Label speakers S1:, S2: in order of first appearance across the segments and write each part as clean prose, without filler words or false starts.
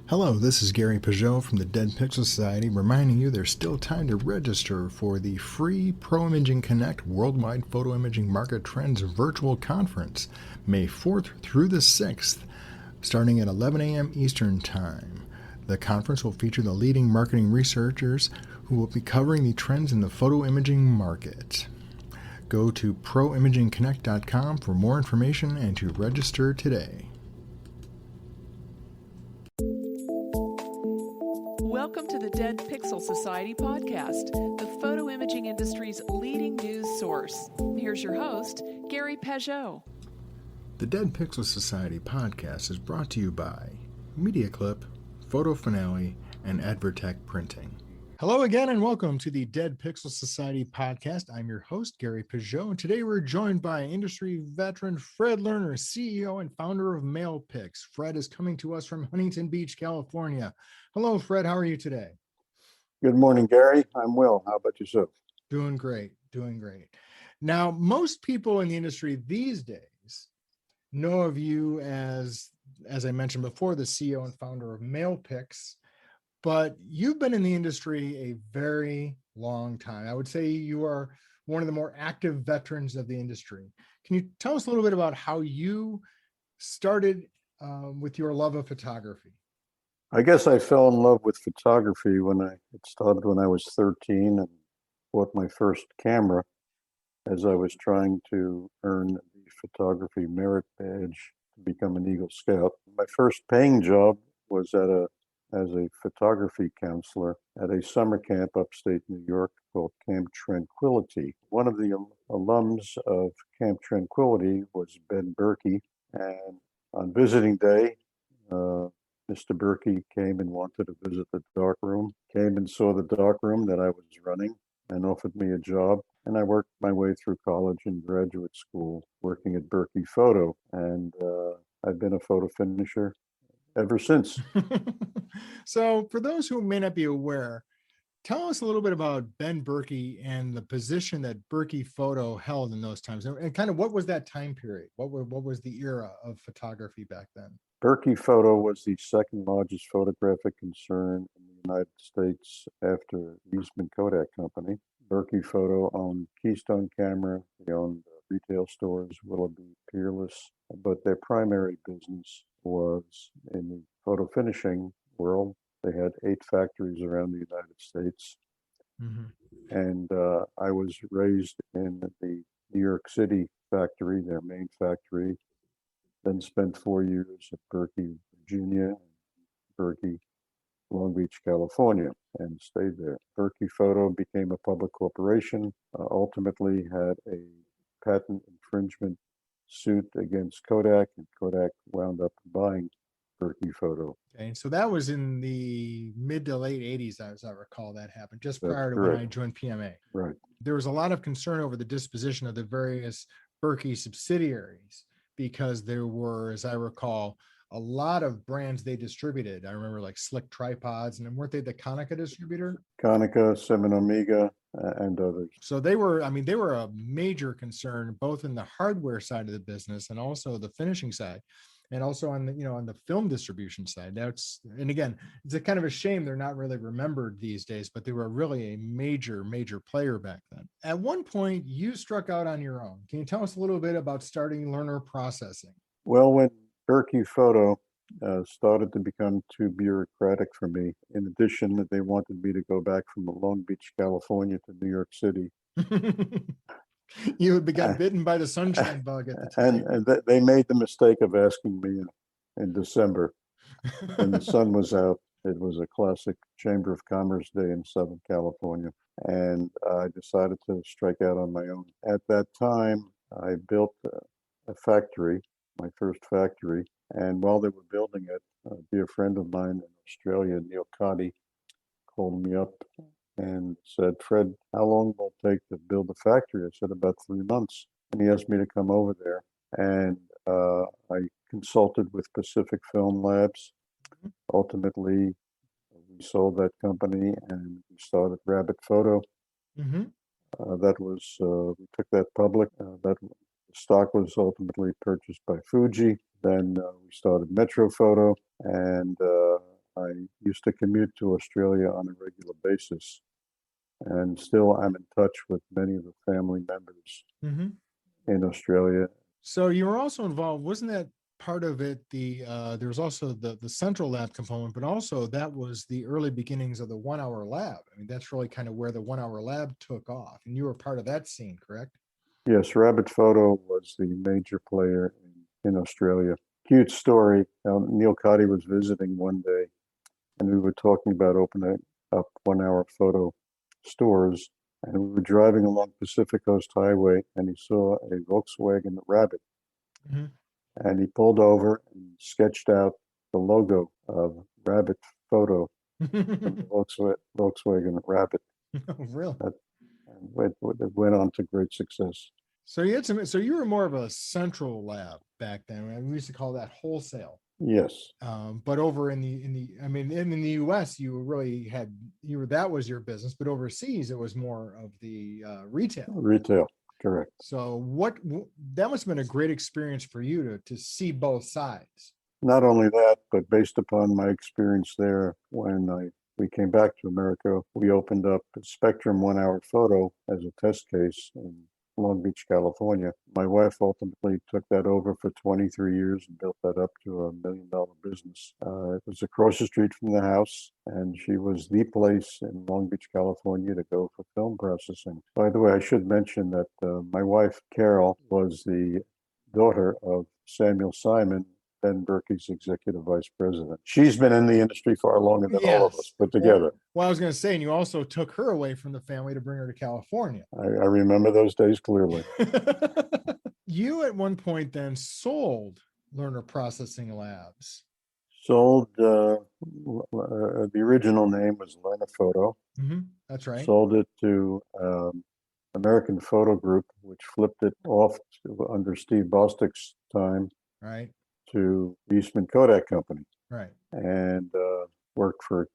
S1: Hello, this is Gary Pageau from the Dead Pixel Society, reminding you there's still time to register for the free Pro Imaging Connect Worldwide Photo Imaging Market Trends Virtual Conference, May 4th through the 6th, starting at 11 a.m. Eastern Time. The conference will feature the leading marketing researchers who will be covering the trends in the photo imaging market. Go to proimagingconnect.com for more information and to register today.
S2: Welcome to the Dead Pixel Society podcast, the photo imaging industry's leading news source. Here's your host, Gary Pageau.
S1: The Dead Pixel Society podcast is brought to you by MediaClip, Photo Finale, and Advertech Printing. Hello again and welcome to the Dead Pixel Society podcast. I'm your host, Gary Pageau, and today we're joined by industry veteran Fred Lerner, CEO and founder of MailPix. Fred is coming to us from Huntington Beach, California. Hello, Fred. How are you today?
S3: Good morning, Gary. I'm well. How about yourself?
S1: Doing great. Now, most people in the industry these days know of you as I mentioned before, the CEO and founder of MailPix. But you've been in the industry a very long time. I would say you are one of the more active veterans of the industry. Can you tell us a little bit about how you started with your love of photography?
S3: I guess I fell in love with photography it started when I was 13 and bought my first camera as I was trying to earn the photography merit badge to become an Eagle Scout. My first paying job was as a photography counselor at a summer camp upstate New York called Camp Tranquility. One of the alums of Camp Tranquility was Ben Berkey, and on visiting day, Mr. Berkey came and wanted to visit the darkroom, came and saw the darkroom that I was running and offered me a job. And I worked my way through college and graduate school working at Berkey Photo. And I've been a photo finisher ever since.
S1: So for those who may not be aware, tell us a little bit about Ben Berkey and the position that Berkey Photo held in those times, and kind of what was that time period? What was the era of photography back then?
S3: Berkey Photo was the second largest photographic concern in the United States after Eastman Kodak Company. Berkey Photo owned Keystone Camera. They owned retail stores, Willoughby, Peerless, but their primary business was in the photo finishing world. They had 8 factories around the United States. Mm-hmm. And I was raised in the New York City factory, their main factory, then spent 4 years at Berkey, Virginia, Berkey, Long Beach, California, and stayed there. Berkey Photo became a public corporation, ultimately had a patent infringement suit against Kodak, and Kodak wound up buying Berkey Photo.
S1: Okay, so that was in the mid to late 80s, as I recall, that happened, just prior to when I joined PMA.
S3: Right.
S1: There was a lot of concern over the disposition of the various Berkey subsidiaries because there were, as I recall, a lot of brands they distributed. I remember like Slick Tripods, and weren't they the Konica distributor?
S3: Konica, Semon-Omega, and others.
S1: So they were a major concern, both in the hardware side of the business and also the finishing side, and also on the film distribution side. And again, it's a kind of a shame they're not really remembered these days, but they were really a major player back then. At one point, you struck out on your own. Can you tell us a little bit about starting Lerner Processing?
S3: Well, when Berkey Photo started to become too bureaucratic for me, in addition, they wanted me to go back from Long Beach, California to New York City.
S1: You got bitten by the sunshine bug at the time.
S3: And they made the mistake of asking me in December when the sun was out. It was a classic Chamber of Commerce day in Southern California. And I decided to strike out on my own. At that time, I built a factory, my first factory. And while they were building it, a dear friend of mine in Australia, Neil Cotty, called me up and said, "Fred, how long will it take to build a factory?" I said, "About 3 months." And he asked me to come over there. And I consulted with Pacific Film Labs. Mm-hmm. Ultimately, we sold that company and we started Rabbit Photo. Mm-hmm. We took that public. That stock was ultimately purchased by Fuji. Then we started Metro Photo, and I used to commute to Australia on a regular basis, and still I'm in touch with many of the family members
S1: Mm-hmm.
S3: in Australia.
S1: So you were also involved, wasn't that part of it? There was also the central lab component, but also that was the early beginnings of the 1 hour lab. I mean, that's really kind of where the 1 hour lab took off, and you were part of that scene, correct?
S3: Yes, Rabbit Photo was the major player in Australia. Cute story. Neil Cotty was visiting one day, and we were talking about opening up 1 hour photo stores. And we were driving along Pacific Coast Highway, and he saw a Volkswagen Rabbit.
S1: Mm-hmm.
S3: And he pulled over and sketched out the logo of Rabbit Photo from the Volkswagen Rabbit.
S1: Oh, really?
S3: That, and it went on to great success.
S1: So you had some. So you were more of a central lab back then. Right? We used to call that wholesale.
S3: Yes.
S1: But over in the U.S., you really that was your business, but overseas it was more of the retail.
S3: Retail, correct.
S1: So that must have been a great experience for you to see both sides.
S3: Not only that, but based upon my experience there, when we came back to America, we opened up Spectrum 1 hour photo as a test case in Long Beach, California. My wife ultimately took that over for 23 years and built that up to $1 million business. It was across the street from the house, and she was the place in Long Beach, California to go for film processing. By the way, I should mention that my wife, Carol, was the daughter of Samuel Simon, Ben Berkey's executive vice president. She's been in the industry far longer than all of us put together.
S1: Well, I was going to say, and you also took her away from the family to bring her to California.
S3: I remember those days clearly.
S1: You at one point then sold Lerner Processing Labs.
S3: Sold, the original name was Lerner Photo.
S1: Mm-hmm. That's right.
S3: Sold it to American Photo Group, which flipped it off under Steve Bostic's time.
S1: Right.
S3: To Eastman Kodak Company.
S1: Right. And
S3: worked for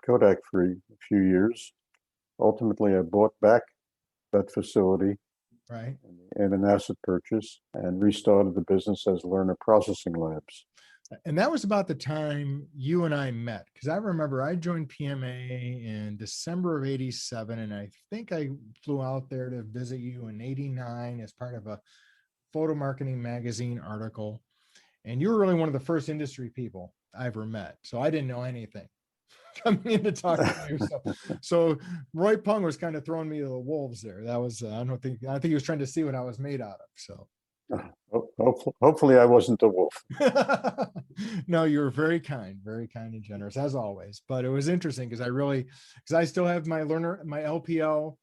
S3: Kodak for a few years. Ultimately, I bought back that facility,
S1: right,
S3: in an asset purchase, and restarted the business as Lerner Processing Labs.
S1: And that was about the time you and I met, because I remember I joined PMA in December of '87, and I think I flew out there to visit you in '89 as part of a photo marketing magazine article. And you were really one of the first industry people I ever met. So I didn't know anything coming in to talk to you. So Roy Pung was kind of throwing me to the wolves there. That was, I think he was trying to see what I was made out of. So
S3: hopefully I wasn't a wolf.
S1: No, you were very kind and generous as always. But it was interesting because I still have my LPL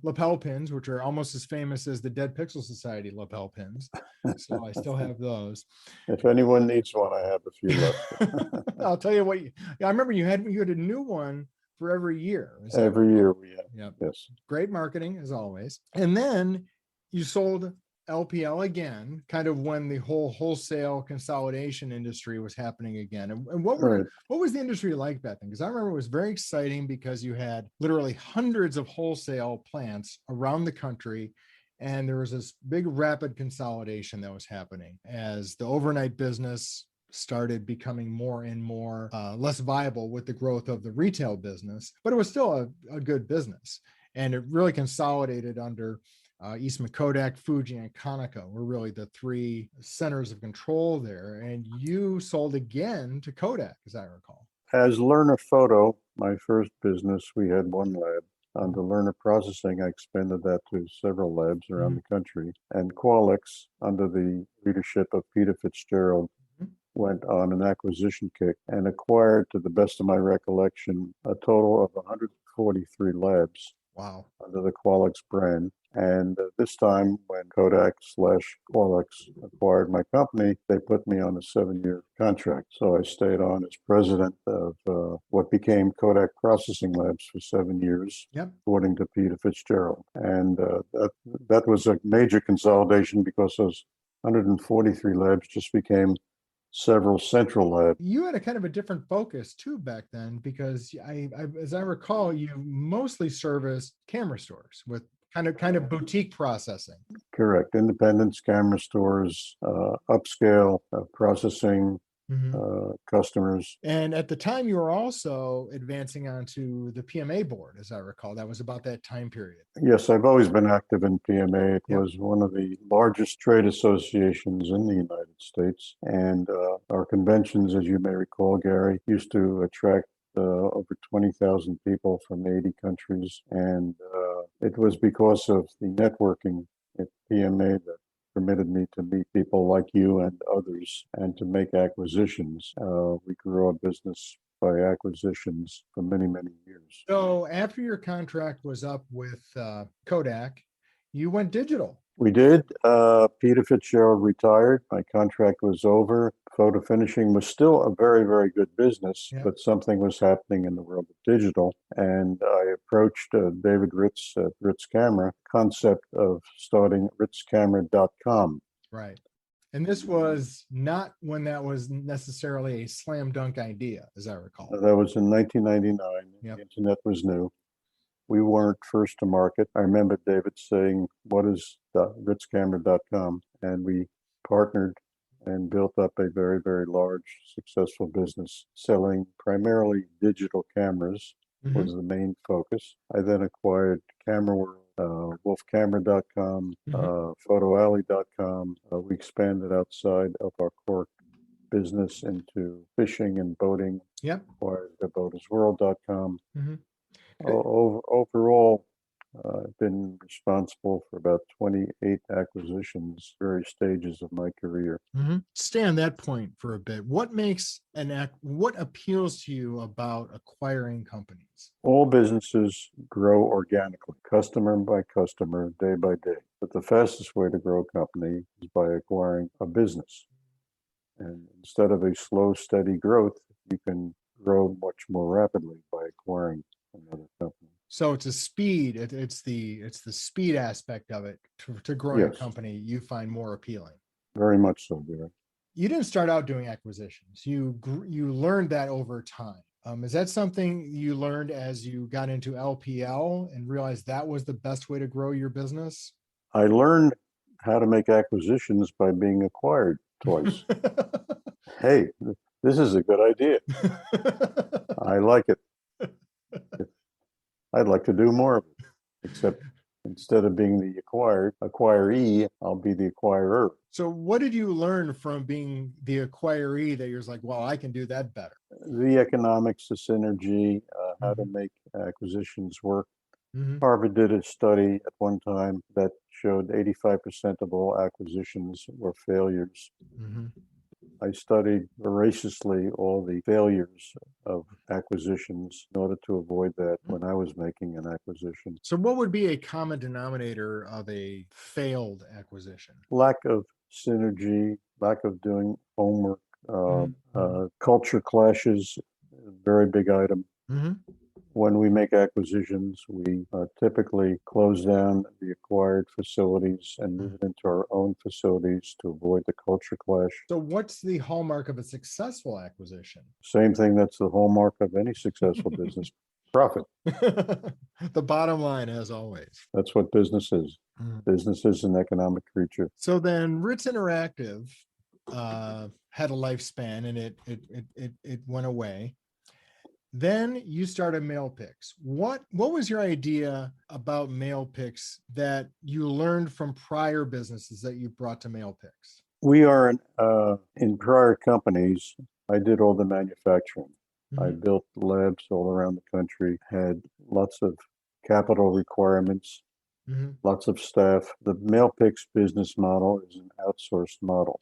S1: lapel pins, which are almost as famous as the Dead Pixel Society lapel pins. So I still have those.
S3: If anyone needs one, I have a few left.
S1: I'll tell you what. I remember you had a new one for every year.
S3: Every year we have.
S1: Yep.
S3: Yes.
S1: Great marketing as always. And then you sold LPL again, kind of when the whole wholesale consolidation industry was happening again. And what was the industry like back then? Because I remember it was very exciting because you had literally hundreds of wholesale plants around the country. And there was this big rapid consolidation that was happening as the overnight business started becoming more and more less viable with the growth of the retail business, but it was still a good business. And it really consolidated under Eastman, Kodak, Fuji, and Konica were really the three centers of control there. And you sold again to Kodak, as I recall.
S3: As Lerner Photo, my first business, we had one lab. Under Lerner Processing, I expanded that to several labs around the country. And Qualix, under the leadership of Peter Fitzgerald, went on an acquisition kick and acquired, to the best of my recollection, a total of 143 labs.
S1: Wow.
S3: Under the Qualix brand. And this time, when Kodak/Qualix acquired my company, they put me on a 7-year contract. So I stayed on as president of what became Kodak Processing Labs for 7 years, according to Peter Fitzgerald. And that was a major consolidation because those 143 labs just became several central labs.
S1: You had a kind of a different focus too back then, because I as I recall, you mostly serviced camera stores with kind of boutique processing.
S3: Correct. Independence camera stores, upscale processing, customers.
S1: And at the time, you were also advancing onto the PMA board, as I recall. That was about that time period.
S3: Yes, I've always been active in PMA. It
S1: Yep.
S3: was one of the largest trade associations in the United States. And our conventions, as you may recall, Gary, used to attract over 20,000 people from 80 countries. And it was because of the networking at PMA that permitted me to meet people like you and others and to make acquisitions. We grew our business by acquisitions for many, many years.
S1: So after your contract was up with Kodak, you went digital.
S3: We did. Peter Fitzgerald retired. My contract was over. Photo finishing was still a very, very good business,
S1: Yep.
S3: but something was happening in the world of digital. And I approached David Ritz at Ritz Camera, concept of starting ritzcamera.com.
S1: Right. And this was not when that was necessarily a slam dunk idea, as I recall.
S3: That was in 1999.
S1: Yep.
S3: The internet was new. We weren't first to market. I remember David saying, what is ritzcamera.com? And we partnered and built up a very, very large, successful business selling primarily digital cameras was the main focus. I then acquired Camera World, wolfcamera.com, photoalley.com. We expanded outside of our core business into fishing and boating.
S1: Yep.
S3: Acquired boatersworld.com.
S1: Mm-hmm.
S3: Overall, I've been responsible for about 28 acquisitions, various stages of my career.
S1: Mm-hmm. Stay on that point for a bit. What makes what appeals to you about acquiring companies?
S3: All businesses grow organically, customer by customer, day by day. But the fastest way to grow a company is by acquiring a business. And instead of a slow, steady growth, you can grow much more rapidly by acquiring another company.
S1: So it's a speed. It's the speed aspect of it to growing a
S3: Yes.
S1: company you find more appealing.
S3: Very much so, Gary.
S1: You didn't start out doing acquisitions. You learned that over time. Is that something you learned as you got into LPL and realized that was the best way to grow your business?
S3: I learned how to make acquisitions by being acquired twice. Hey, this is a good idea. I like it. I'd like to do more of it, except instead of being the acquiree, I'll be the acquirer.
S1: So what did you learn from being the acquiree that you're like, well, I can do that better?
S3: The economics, the synergy, how to make acquisitions work.
S1: Mm-hmm.
S3: Harvard did a study at one time that showed 85% of all acquisitions were failures.
S1: Mm-hmm.
S3: I studied voraciously all the failures of acquisitions in order to avoid that when I was making an acquisition.
S1: So what would be a common denominator of a failed acquisition?
S3: Lack of synergy, lack of doing homework, culture clashes, very big item.
S1: Mm-hmm.
S3: When we make acquisitions, we typically close down the acquired facilities and move it into our own facilities to avoid the culture clash.
S1: So what's the hallmark of a successful acquisition?
S3: Same thing that's the hallmark of any successful business, profit.
S1: The bottom line, as always.
S3: That's what business is. Business is an economic creature.
S1: So then Ritz Interactive had a lifespan and it went away. Then you started MailPix. What was your idea about MailPix that you learned from prior businesses that you brought to MailPix?
S3: We are in prior companies. I did all the manufacturing. I built labs all around the country, had lots of capital requirements, lots of staff. The MailPix business model is an outsourced model.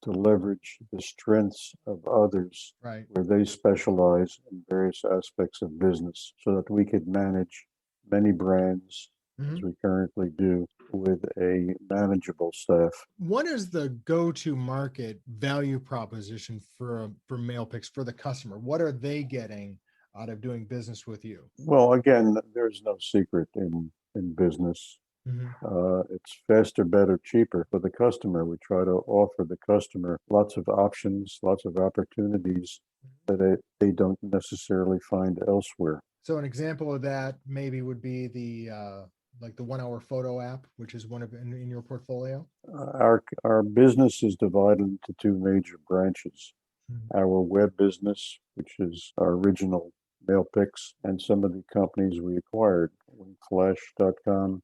S3: To leverage the strengths of others,
S1: right,
S3: where they specialize in various aspects of business so that we could manage many brands as we currently do with a manageable staff.
S1: What is the go-to market value proposition for MailPix for the customer? What are they getting out of doing business with you?
S3: Well, again, there's no secret in business. It's faster, better, cheaper for the customer. We try to offer the customer lots of options, lots of opportunities that they don't necessarily find elsewhere.
S1: So an example of that maybe would be the 1 hour photo app, which is one of in your portfolio.
S3: Our business is divided into two major branches. our web business, which is our original MailPix, and some of the companies we acquired, Flash.com,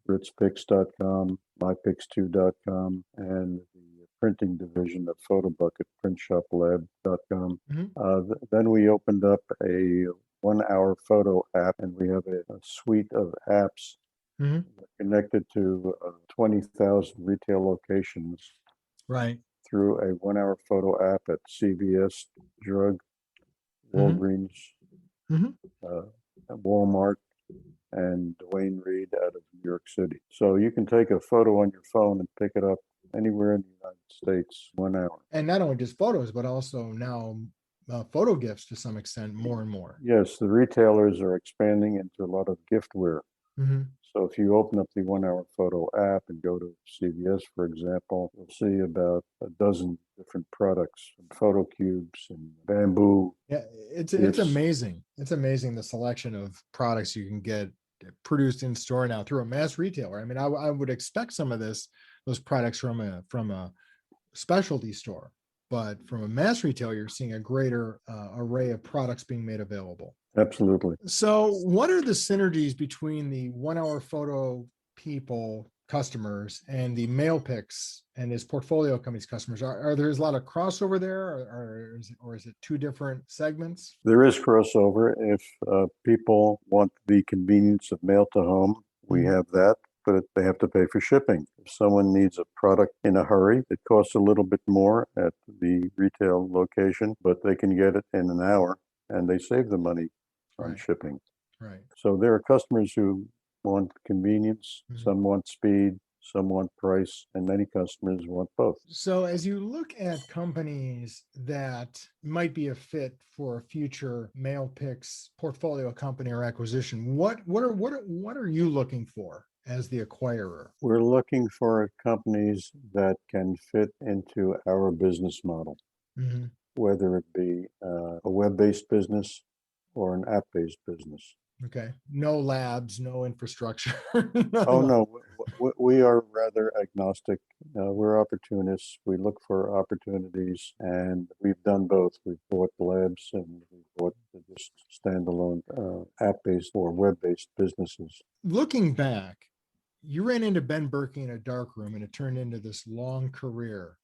S3: RitzPix.com, MyPix2.com, and the printing division of PhotoBucket, PrintShopLab.com. Then we opened up a 1-hour photo app, and we have a suite of apps connected to 20,000 retail locations
S1: Right.
S3: through a 1-hour photo app at CVS, Drug, Walgreens, Walmart, and Dwayne Reed out of New York City. So you can take a photo on your phone and pick it up anywhere in the United States, 1 hour.
S1: And not only just photos, but also now photo gifts to some extent, more and more.
S3: Yes, the retailers are expanding into a lot of giftware. So if you open up the 1-hour photo app and go to CVS, for example, you'll see about a dozen different products, photo cubes and bamboo.
S1: Yeah, it's amazing. It's amazing the selection of products you can get produced in store now through a mass retailer. I mean, I would expect some of those products from a specialty store, but from a mass retailer, you're seeing a greater array of products being made available.
S3: Absolutely.
S1: So what are the synergies between the 1-hour photo customers and the MailPix and his portfolio companies customers? Are there a lot of crossover there, or is it two different segments?
S3: There is crossover. If people want the convenience of mail to home, we have that, but they have to pay for shipping. If someone needs a product in a hurry, it costs a little bit more at the retail location, but they can get it in an hour and they save the money on shipping.
S1: Right.
S3: So there are customers who want convenience, some want speed, some want price, and many customers want both.
S1: So as you look at companies that might be a fit for a future MailPix portfolio company or acquisition, what are you looking for as the acquirer?
S3: We're looking for companies that can fit into our business model, whether it be a web-based business or an app-based business.
S1: Okay. No labs, no infrastructure.
S3: No, we are rather agnostic. We're opportunists. We look for opportunities, and we've done both. We've bought labs and we've bought just standalone app-based or web-based businesses.
S1: Looking back, you ran into Ben Berkey in a darkroom, and it turned into this long career,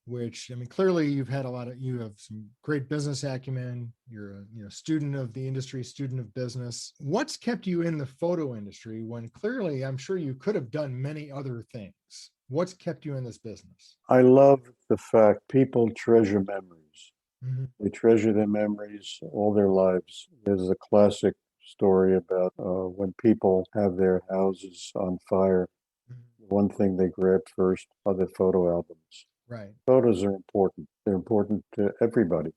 S1: which, I mean, clearly you have some great business acumen. You're a student of the industry, student of business. What's kept you in the photo industry when clearly I'm sure you could have done many other things? What's kept you in this business?
S3: I love the fact people treasure memories. They treasure their memories all their lives. There's a classic story about when people have their houses on fire, one thing they grab first are their photo albums.
S1: Right.
S3: Photos are important. They're important to everybody.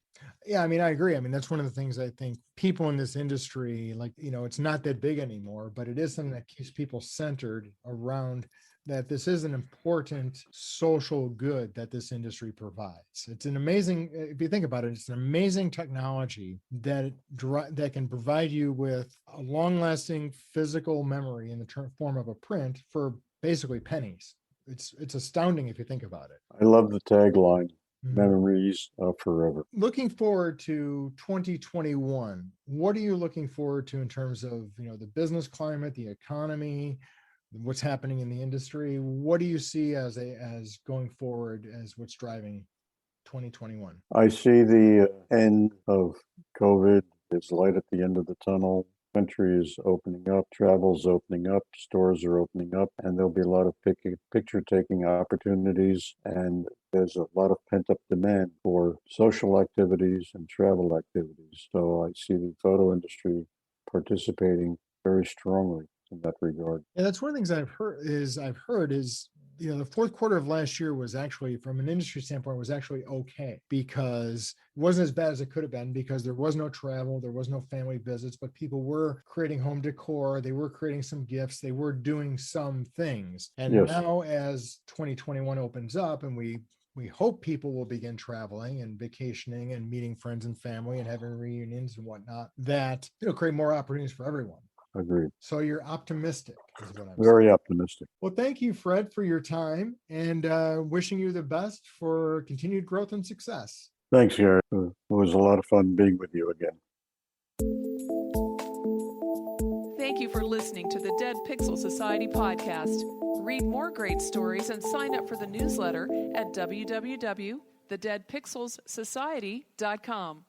S1: Yeah, I mean, I agree. I mean, that's one of the things I think people in this industry, it's not that big anymore, but it is something that keeps people centered around that this is an important social good that this industry provides. It's an amazing, if you think about it, it's an amazing technology that can provide you with a long-lasting physical memory in the form of a print for basically pennies. It's astounding if you think about it.
S3: I love the tagline, memories of forever.
S1: Looking forward to 2021, what are you looking forward to in terms of, the business climate, the economy, what's happening in the industry? What do you see as going forward as what's driving 2021?
S3: I see the end of COVID. There's light at the end of the tunnel. Country is opening up, travel's opening up, stores are opening up, and there'll be a lot of picture-taking opportunities, and there's a lot of pent-up demand for social activities and travel activities. So I see the photo industry participating very strongly in that regard.
S1: And that's one of the things I've heard is the fourth quarter of last year was actually, from an industry standpoint, was actually okay, because it wasn't as bad as it could have been, because there was no travel, there was no family visits, but people were creating home decor, they were creating some gifts, they were doing some things. And now as 2021 opens up, and we hope people will begin traveling and vacationing and meeting friends and family and having reunions and whatnot, that it'll create more opportunities for everyone.
S3: Agreed.
S1: So you're optimistic, is what I'm
S3: Very
S1: saying.
S3: optimistic.
S1: Well, thank you, Fred, for your time, and wishing you the best for continued growth and success.
S3: Thanks, Gary. It was a lot of fun being with you again.
S2: Thank you for listening to the Dead Pixel Society podcast. Read more great stories and sign up for the newsletter at www.thedeadpixelssociety.com.